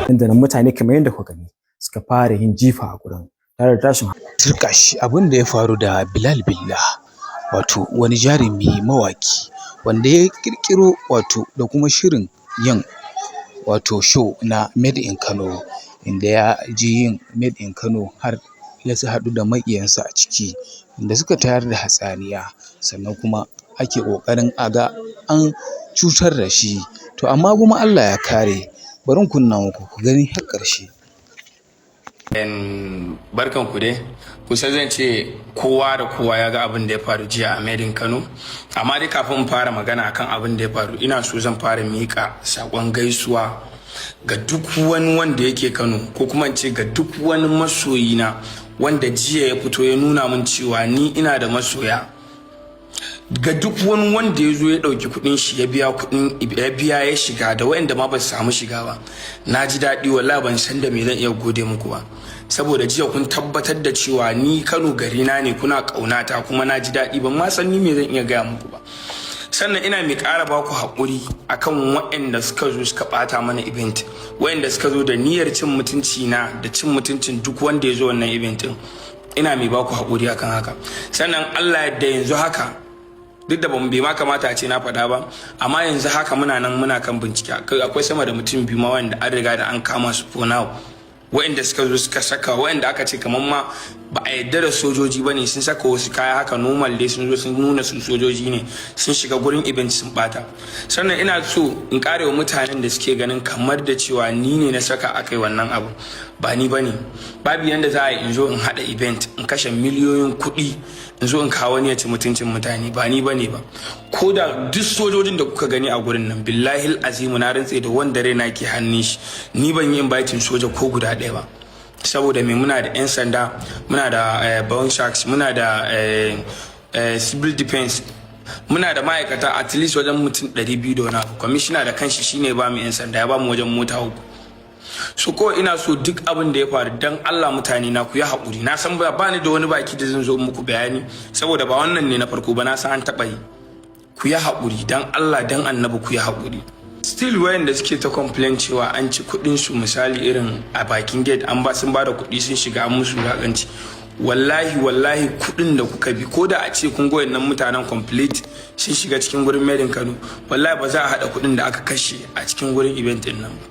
inda nan mutane kamar yadda kuka gani suka fara yin jifa a gurin tare da tashin turkashi abin da ya faru da Bilal Billah wato wani jarumi mawaki wanda ya kirkiro wato da kuma shirin yin wato show na Made in Kano, inda ya je yin Made in Kano har ya haɗu da maƙiyansa a ciki, inda suka tayar da hatsaniya sannan kuma ake ƙoƙarin a ga an cutar da shi, to amma kuma Allah ya kare. Bari in kunna muku ku gani har ƙarshe. Barkan ku dai, kusa zan ce kowa da kowa ya ga abin da ya faru jiya a Made in Kano, amma dai kafin in fara magana akan abin da ya faru ina so zan fara miƙa saƙon gaisuwa ga duk wani wanda yake Kano, ko kuma in ce ga duk wani masoyina wanda jiya ya fito ya nuna min cewa ni ina da masoya, ga duk wani wanda ya zo ya ɗauki kuɗin shi ya biya ya shiga, da waɗanda ma ba su samu shiga ba. Na ji daɗi wallahi, ban san da me zan iya gode muku ba, saboda jiya kun tabbatar da cewa ni Kano garina ne, kuna ƙaunata, kuma na ji daɗi, ban ma san ni me zan iya gaya muku ba. Sannan ina mai ƙara ba ku haƙuri akan waɗanda suka zo suka ɓata mana event, waɗanda suka zo da niyyar cin mutunci na da cin mutuncin duk wanda ya zo wannan event ɗin. Ina mai ba ku haƙuri akan haka. Sannan Allah yadda yanzu haka, duk da bai ma kamata a ce na faɗa ba, amma yanzu haka muna kan bincike, akwai sama da mutum biyu ma wanda an riga da an kama su for now, waɗanda suka zo suka saka, waɗanda aka ce kamar ma ba a yarda da sojoji ba ne, sun saka wasu kaya haka normal dai, sun zo sun nuna su sojoji ne, sun shiga gurin event sun bata. Sannan ina so in karewa mutanen da suke ganin kamar da cewa ni ne na saka aka yi wannan abu, ba ni ba ne. Babu yanda za a yi in zo in haɗa event in kashe miliyoyin kuɗi in zo in kawo wani ya ci mutuncin mutane, ba ni ba ne ba. Ko da duk sojojin da kuka gani a gurin nan, billahi azimu na rantse da wanda raina ke hannun shi, ni ban yi inviting soja ko guda ɗaya ba, saboda me muna da 'yan sanda, muna da bone sharks, muna da civil defense, muna da ma'aikata at least wajen mutum 200 da wani abu. Kwamishina da kanshi shine ba mu 'yan sanda, ya ba mu wajen mota 3. So ko ina so duk abin da ya faru dan Allah mutane na ku yi haƙuri. Na san ba ni da wani baki da zan zo muku bayani, saboda ba wannan ne na farko ba, na san an taɓa yi. Ku yi haƙuri dan Allah dan Annabi, ku yi haƙuri. Still wayanda suke ta complain cewa an ci kuɗin su, misali irin a bakin gate sun ba da kuɗi sun shiga musu wulaƙanci, wallahi kuɗin da kuka bi, ko da a ce kun goyen nan mutanen complete sun shiga cikin gurin Made in Kano, wallahi ba za a haɗa kuɗin da aka kashe a cikin gurin event ɗin nan ba.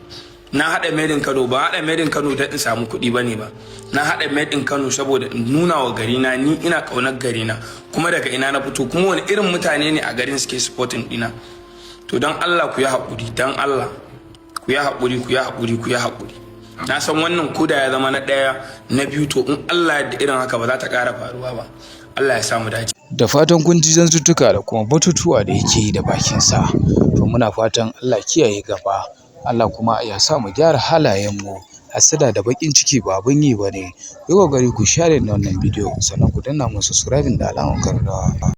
Na haɗa Made in Kano, ba haɗa Made in Kano don in samu kuɗi ba ne ba, na haɗa Made in Kano saboda in nuna wa garina ni ina ƙaunar garina, kuma daga ina na fito, kuma wani irin mutane ne a garin suke supporting ɗina. To don Allah ku yi haƙuri, don Allah ku yi haƙuri, ku yi haƙuri, ku yi haƙuri. Na san wannan koda ya zama na ɗaya na biyu, to in Allah da irin haka ba za ta ƙara faruwa ba. Allah ya samu dace. Da fatan kun ji zantuttuka da kuma batutuwa da yake yi da bakinsa, to muna fatan Allah kiyaye gaba, Allah kuma ya sa mu gyara halayenmu. Hassada da baƙin ciki ba abin yi ba ne. Yi ƙoƙari ku share wannan bidiyo, sannan ku danna mu subscribing da alamar ƙararrawa.